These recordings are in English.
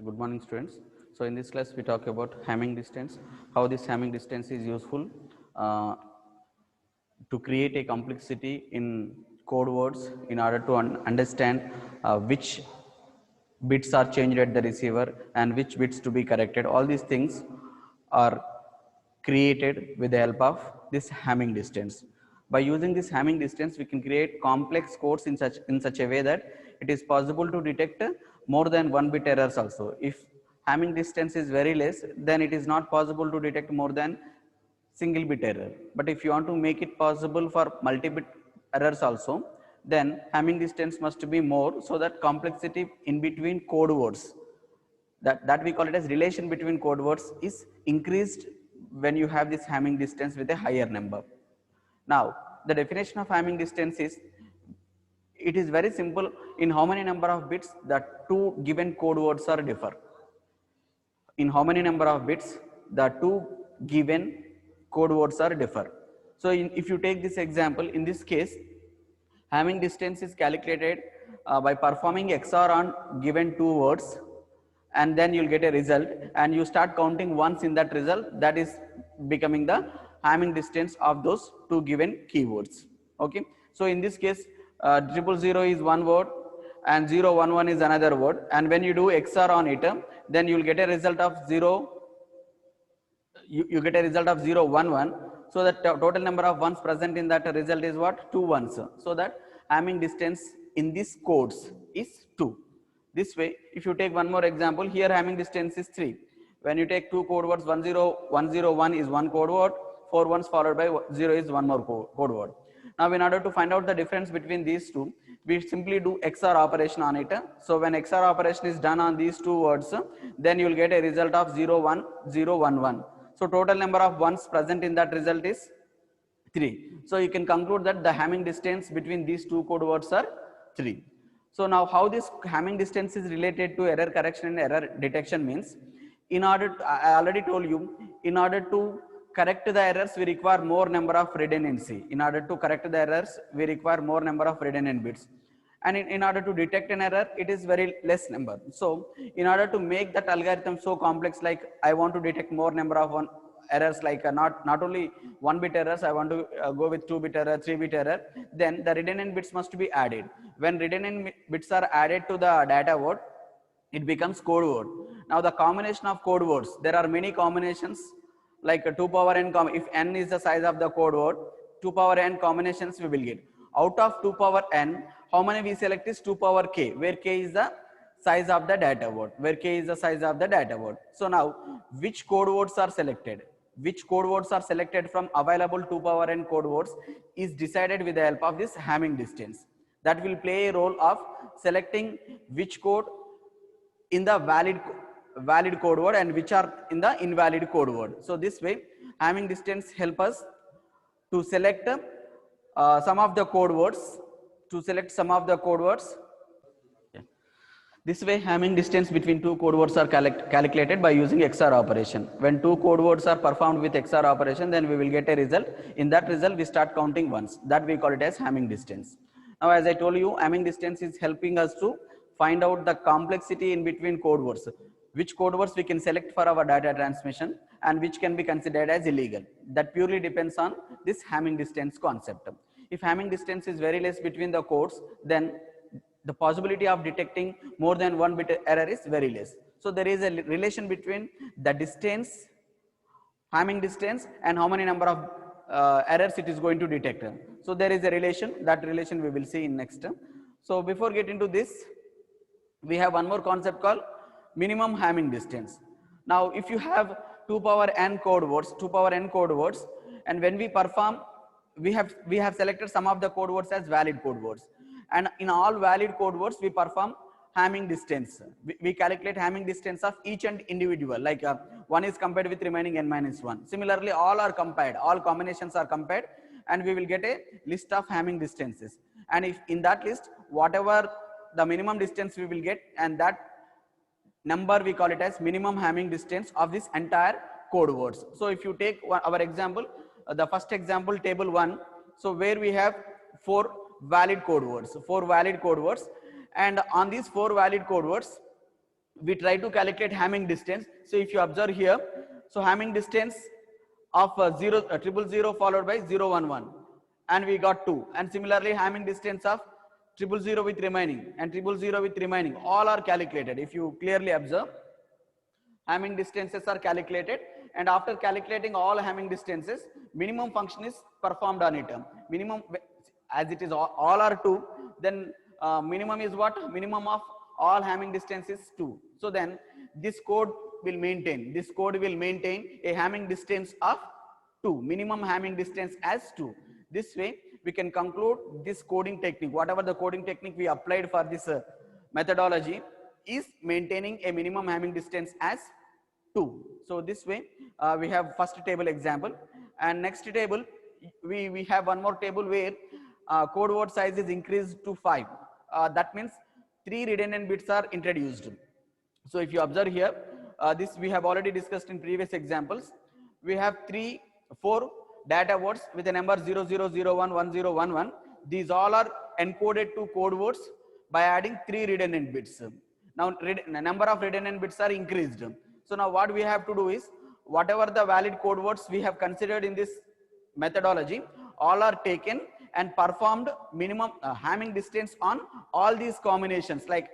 Good morning, students. So in this class we talk about Hamming distance, how this Hamming distance is useful uh, to create a complexity in code words in order to understand which bits are changed at the receiver and which bits to be corrected. All these things are created with the help of this Hamming distance. By using this Hamming distance, we can create complex codes in such a way that it is possible to detect more than one bit errors also. If Hamming distance is very less, then it is not possible to detect more than single bit error. But if you want to make it possible for multi-bit errors also, then Hamming distance must be more, so that complexity in between code words, that we call it as relation between code words, is increased when you have this Hamming distance with a higher number. Now, the definition of Hamming distance is, it is very simple, in how many number of bits the two given code words are differ. In how many number of bits the two given code words are differ. So if you take this example, in this case Hamming distance is calculated by performing XOR on given two words, and then you'll get a result, and you start counting once in that result, that is becoming the Hamming distance of those two given keywords. Okay, so in this case 000 is one word and 011 is another word, and when you do XOR on it, then you will get a result of 0, you get a result of 011. So the total number of ones present in that result is what? 2 ones. So that Hamming distance in these codes is 2. This way, if you take one more example, here Hamming distance is 3. When you take two code words, 10101 is one code word, 4 ones followed by 0 is one more code word. Now in order to find out the difference between these two, we simply do XOR operation on it. So when XOR operation is done on these two words, then you will get a result of 01011. So total number of ones present in that result is 3. So you can conclude that the Hamming distance between these two code words are 3. So now how this Hamming distance is related to error correction and error detection means, in order to, I already told you, in order to correct the errors we require more number of redundancy. In order to correct the errors we require more number of redundant bits, and in order to detect an error it is very less number. So in order to make that algorithm so complex, like I want to detect more number of one errors, like not only one bit errors, I want to go with 2 bit error, 3 bit error, then the redundant bits must be added. When redundant bits are added to the data word, it becomes code word. Now the combination of code words, there are many combinations, like 2 power n, if n is the size of the code word, 2 power n combinations we will get. Out of 2 power n, how many we select is 2 power k, where k is the size of the data word, where k is the size of the data word. So now which code words are selected, which code words are selected from available 2 power n code words is decided with the help of this Hamming distance. That will play a role of selecting which code in the valid code word and which are in the invalid code word. So this way Hamming distance help us to select some of the code words, to select some of the code words. This way Hamming distance between two code words are calculated by using XOR operation. When two code words are performed with XOR operation, then we will get a result. In that result we start counting once. That we call it as Hamming distance. Now as I told you, Hamming distance is helping us to find out the complexity in between code words. Which code words we can select for our data transmission and which can be considered as illegal. That purely depends on this Hamming distance concept. If Hamming distance is very less between the codes, then the possibility of detecting more than one bit error is very less. So there is a relation between the distance, Hamming distance, and how many number of errors it is going to detect. So there is a relation, that relation we will see in next. So before getting to this, we have one more concept called minimum Hamming distance. Now if you have 2 power n code words, 2 power n code words, and when we perform, we have selected some of the code words as valid code words, and in all valid code words we perform Hamming distance. We calculate Hamming distance of each and individual, like one is compared with remaining n minus 1. Similarly all are compared, all combinations are compared, and we will get a list of Hamming distances, and if in that list whatever the minimum distance we will get, and that number we call it as minimum Hamming distance of this entire code words. So if you take our example, the first example, table 1, so where we have 4 valid code words, and on these 4 valid code words we try to calculate Hamming distance. So if you observe here, so Hamming distance of 000 followed by 011, and we got 2. And similarly Hamming distance of 000 with remaining and 000 with remaining, all are calculated. If you clearly observe, Hamming distances are calculated, and after calculating all Hamming distances, minimum function is performed on it. Minimum, as it is all are 2, then minimum is what? Minimum of all Hamming distance is 2. So then this code will maintain a Hamming distance of 2, minimum Hamming distance as 2. This way we can conclude this coding technique, whatever the coding technique we applied for this methodology, is maintaining a minimum Hamming distance as 2. So this way we have first table example, and next table we have one more table where code word size is increased to 5. That means 3 redundant bits are introduced. So if you observe here, this we have already discussed in previous examples. We have 4 data words with a number 00011011. These all are encoded to code words by adding 3 redundant bits. Now number of redundant bits are increased. So now what we have to do is, whatever the valid code words we have considered in this methodology, all are taken and performed minimum Hamming distance on all these combinations, like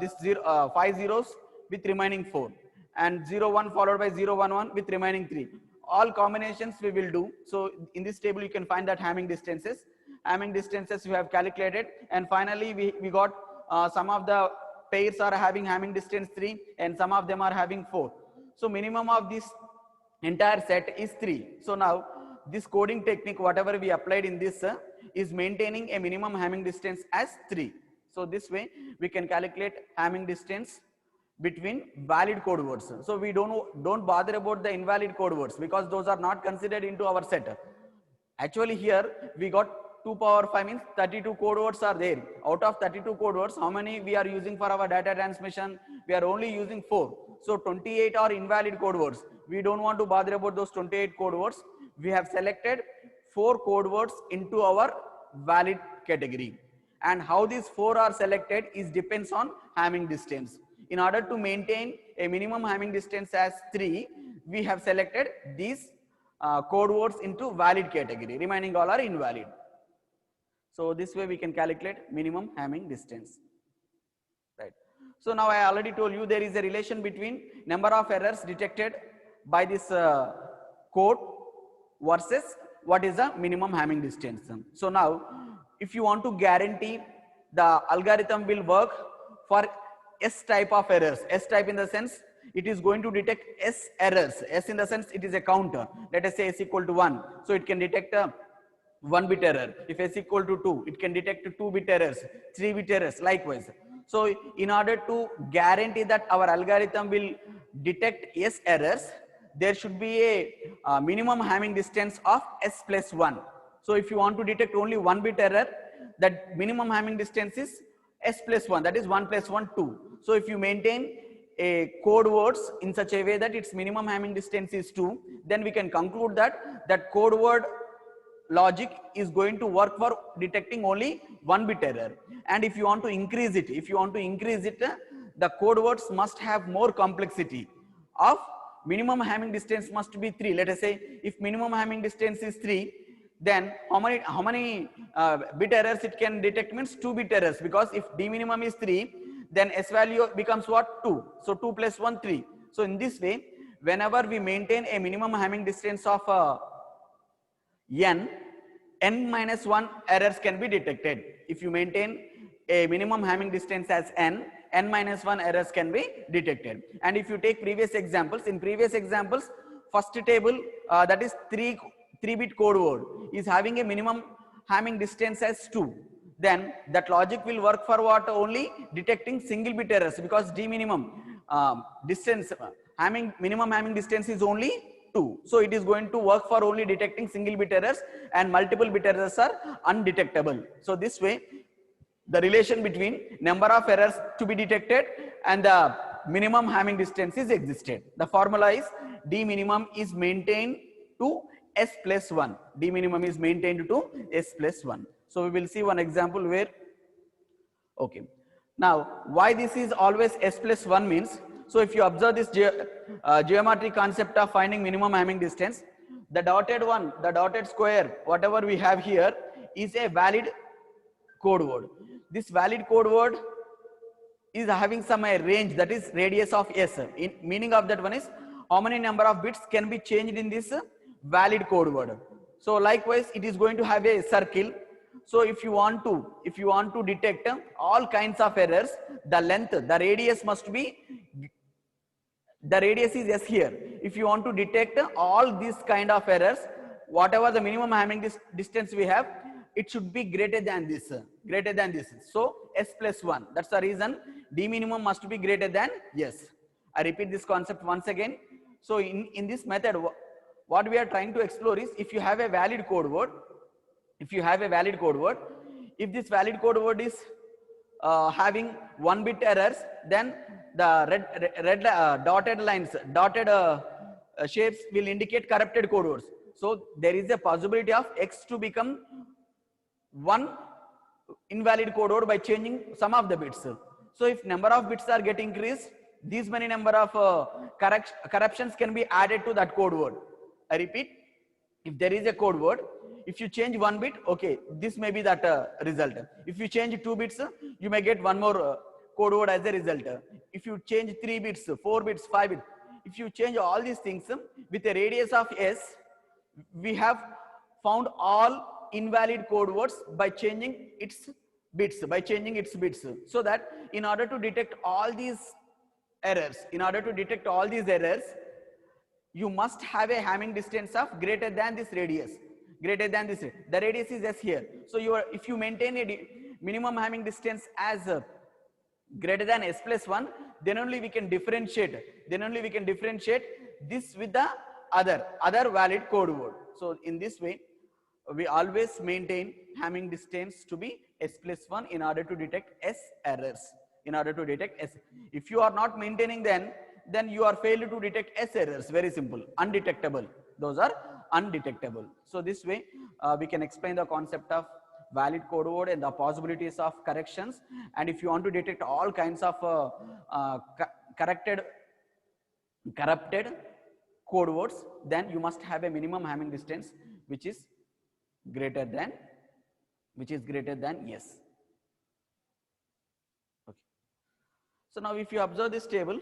this 5 zeros with remaining 4, and 01 followed by 011 with remaining 3. All combinations we will do. So in this table you can find that Hamming distances we have calculated, and finally we got some of the pairs are having Hamming distance 3 and some of them are having 4. So minimum of this entire set is 3. So now this coding technique, whatever we applied in this, is maintaining a minimum Hamming distance as 3. So this way we can calculate Hamming distance between valid code words. So we don't bother about the invalid code words, because those are not considered into our set. Actually here we got 2 power 5 means 32 code words are there. Out of 32 code words, how many we are using for our data transmission? We are only using 4. So 28 are invalid code words. We don't want to bother about those 28 code words. We have selected 4 code words into our valid category. And how these 4 are selected is depends on Hamming distance. In order to maintain a minimum Hamming distance as 3, we have selected these code words into valid category. Remaining all are invalid. So this way we can calculate minimum Hamming distance. Right. So now I already told you there is a relation between number of errors detected by this code versus what is the minimum Hamming distance. So now if you want to guarantee the algorithm will work for S type of errors, S type in the sense it is going to detect S errors. S in the sense it is a counter. Let us say S equal to 1. So it can detect a 1-bit error. If S equal to 2, it can detect 2-bit errors, 3-bit errors, likewise. So in order to guarantee that our algorithm will detect S errors, there should be a minimum Hamming distance of S plus 1. So if you want to detect only 1-bit error, that minimum Hamming distance is S plus 1, that is 1 plus 1, 2. So if you maintain a code words in such a way that its minimum Hamming distance is 2, then we can conclude that that code word logic is going to work for detecting only 1-bit error. And if you want to increase it, the code words must have more complexity of minimum Hamming distance must be 3. Let us say if minimum Hamming distance is 3, then how many bit errors it can detect means 2-bit errors, because if d minimum is 3, then S value becomes what? 2. So 2 plus 1, 3. So in this way, whenever we maintain a minimum Hamming distance of n minus 1 errors can be detected. If you maintain a minimum Hamming distance as n minus 1 errors can be detected. And if you take previous examples, in previous examples, first table that is 3-bit code word is having a minimum Hamming distance as 2. Then that logic will work for what? Only detecting single bit errors, because d minimum distance minimum Hamming distance is only 2. So it is going to work for only detecting single bit errors, and multiple bit errors are undetectable. So this way the relation between number of errors to be detected and the minimum Hamming distance is existed. The formula is d minimum is maintained to S plus 1. D minimum is maintained to S plus 1. So we will see one example where, okay. Now why this is always s plus 1 means, so if you observe this geometric concept of finding minimum Hamming distance, the dotted one, the dotted square, whatever we have here is a valid code word. This valid code word is having some range, that is radius of s. In meaning of that one is how many number of bits can be changed in this valid code word. So likewise it is going to have a circle. So if you want to detect all kinds of errors, the length, the radius must be, the radius is s here. If you want to detect all these kind of errors, whatever the minimum Hamming distance we have, it should be greater than this, greater than this. So s plus 1, that's the reason d minimum must be greater than s. I repeat this concept once again. So in this method, what we are trying to explore is, if you have a valid code word, if if this valid code word is having 1 bit errors, then the red dotted lines, dotted shapes will indicate corrupted code words. So there is a possibility of x to become one invalid code word by changing some of the bits. So if number of bits are getting increased, these many number of corruptions can be added to that code word. I repeat, if there is a code word, if you change 1 bit, okay, this may be that result. If you change 2 bits, you may get one more code word as a result. If you change 3 bits, 4 bits, 5 bits, if you change all these things with a radius of s, we have found all invalid code words by changing its bits, so that in order to detect all these errors, you must have a Hamming distance of greater than this radius, the radius is s here. So if you maintain a minimum Hamming distance as greater than s plus 1, then only we can differentiate this with the other valid code word. So in this way we always maintain Hamming distance to be s plus 1 in order to detect s errors, if you are not maintaining, then you are failed to detect s errors. Very simple, undetectable, those are undetectable. So this way we can explain the concept of valid code word and the possibilities of corrections. And if you want to detect all kinds of corrupted code words, then you must have a minimum Hamming distance which is greater than s. Okay. So now if you observe this table,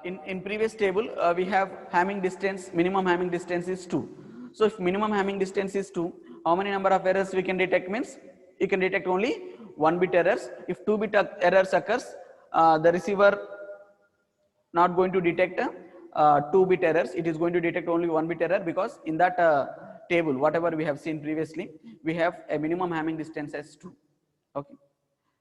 in previous table we have Hamming distance, minimum Hamming distance is 2. So if minimum Hamming distance is 2, how many number of errors we can detect? Means you can detect only 1 bit errors. If 2 bit errors occurs, the receiver not going to detect 2 bit errors, it is going to detect only 1 bit error, because in that table whatever we have seen previously, we have a minimum Hamming distance as 2. Okay.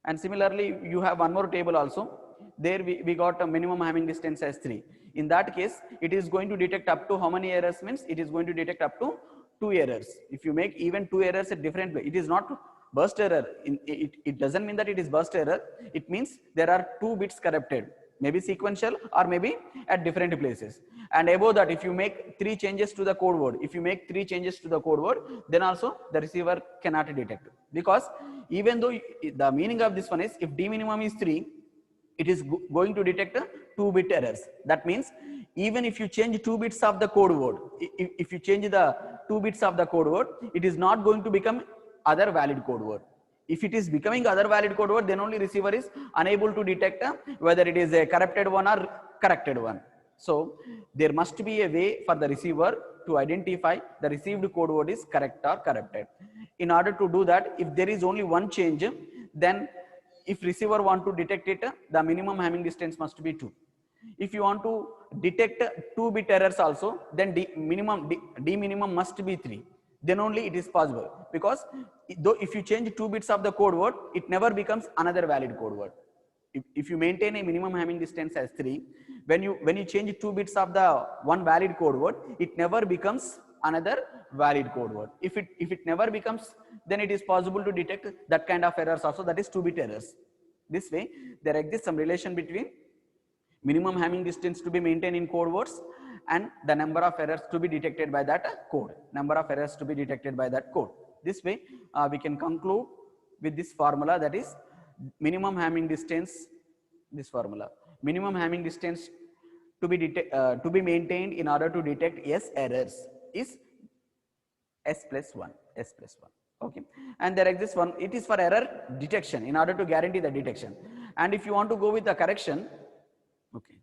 And similarly you have one more table also, there we got a minimum Hamming distance as 3. In that case it is going to detect up to how many errors? Means it is going to detect up to 2 errors. If you make even 2 errors a different way, it is not burst error. It doesn't mean that it is burst error, it means there are 2 bits corrupted, maybe sequential or maybe at different places. And above that, if you make 3 changes to the code word, then also the receiver cannot detect, because even though the meaning of this one is, if d minimum is 3, it is going to detect 2 bit errors. That means even if you change 2 bits of the code word, if you change the 2 bits of the code word, it is not going to become other valid code word. If it is becoming other valid code word, then only receiver is unable to detect whether it is a corrupted one or corrected one. So there must be a way for the receiver to identify the received code word is correct or corrupted. In order to do that, if there is only one change, then if receiver want to detect it, the minimum Hamming distance must be 2. If you want to detect 2 bit errors also, then d minimum must be 3. Then only it is possible, because though if you change 2 bits of the code word, it never becomes another valid code word. If you maintain a minimum Hamming distance as 3, when you change 2 bits of the one valid code word, it never becomes another valid code word. If it never becomes, then it is possible to detect that kind of errors also, that is 2 bit errors. This way there exists some relation between minimum Hamming distance to be maintained in code words and the number of errors to be detected by that code, This way we can conclude with this formula, that is minimum Hamming distance, this formula, minimum Hamming distance to be maintained in order to detect S errors is S plus 1, S plus 1. Okay, and there exists one, it is for error detection, in order to guarantee the detection. And if you want to go with the correction, okay,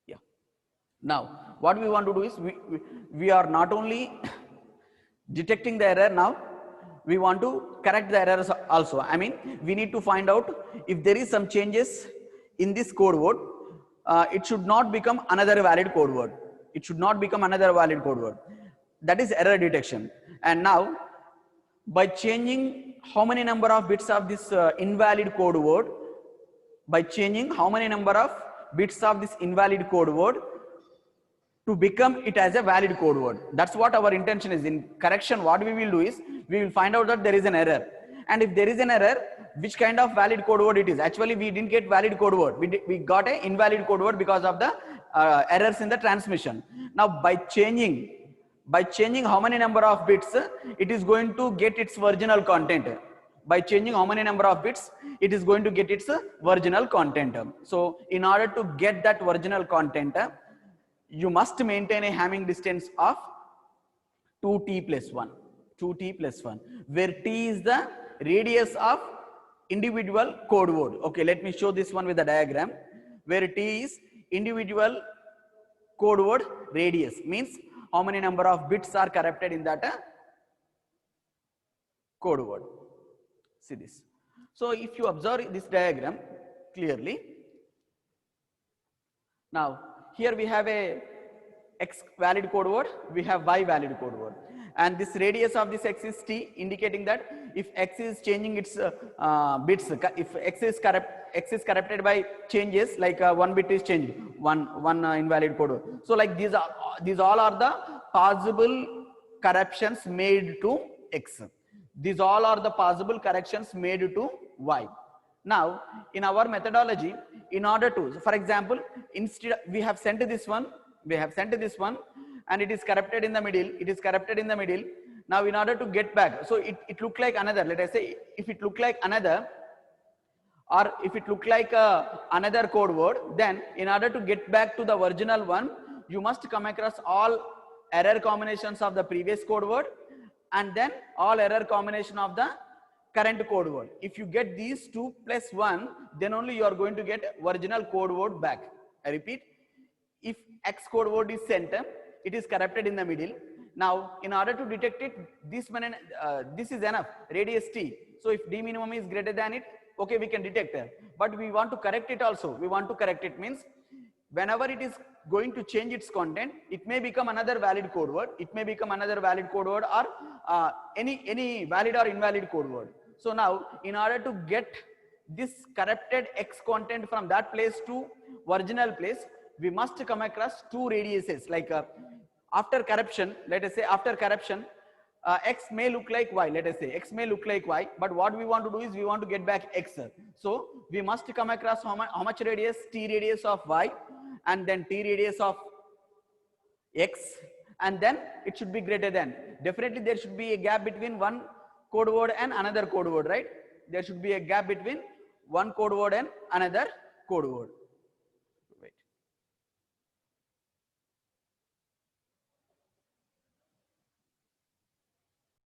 yeah. Now, what we want to do is, we are not only detecting the error, now we want to correct the errors also. I mean, we need to find out if there is some changes in this code word. It should not become another valid code word. It should not become another valid code word. That is error detection. And now, by changing how many number of bits of this invalid code word, by changing how many number of bits of this invalid code word to become it as a valid code word. That's what our intention is. In correction, what we will do is, we will find out that there is an error. And if there is an error, which kind of valid code word it is. Actually, we didn't get valid code word. We got a invalid code word because of the errors in the transmission. Now, by changing how many number of bits, it is going to get its original content. By changing how many number of bits, it is going to get its original content. So, in order to get that original content, you must maintain a Hamming distance of 2t plus 1, 2t plus 1, where t is the radius of individual code word. Okay, let me show this one with the diagram, where t is individual code word radius, means how many number of bits are corrupted in that code word. See this. So if you observe this diagram clearly, now here we have a x valid code word, we have y valid code word, and this radius of this x is t, indicating that if x is changing its bits, if x is corrupted by changes, like one bit is changed, one invalid code word. So like these all are the possible corruptions made to x. These all are the possible corrections made to y. Now, in our methodology, in order to, for example, instead we have sent this one, and it is corrupted in the middle. Now, in order to get back, so it look like another. Let us say, if it look like another, or if it look like another code word, then in order to get back to the original one, you must come across all error combinations of the previous code word, and then all error combination of the current code word. If you get these 2 plus 1, then only you are going to get original code word back. I repeat, if X code word is sent, it is corrupted in the middle. Now, in order to detect it, this is enough, radius t. So if d minimum is greater than it, okay, we can detect it. But we want to correct it also. We want to correct it means, whenever it is going to change its content, it may become another valid code word. It may become another valid code word, or any valid or invalid code word. So now, in order to get this corrupted X content from that place to original place, we must come across 2 radiuses. Like after corruption, let us say after corruption, X may look like Y. Let us say X may look like Y, but what we want to do is, we want to get back X. So we must come across how much radius? T radius of Y, and then T radius of X, and then it should be greater than. Definitely there should be a gap between one code word and another code word, right? There should be a gap between one code word and another code word.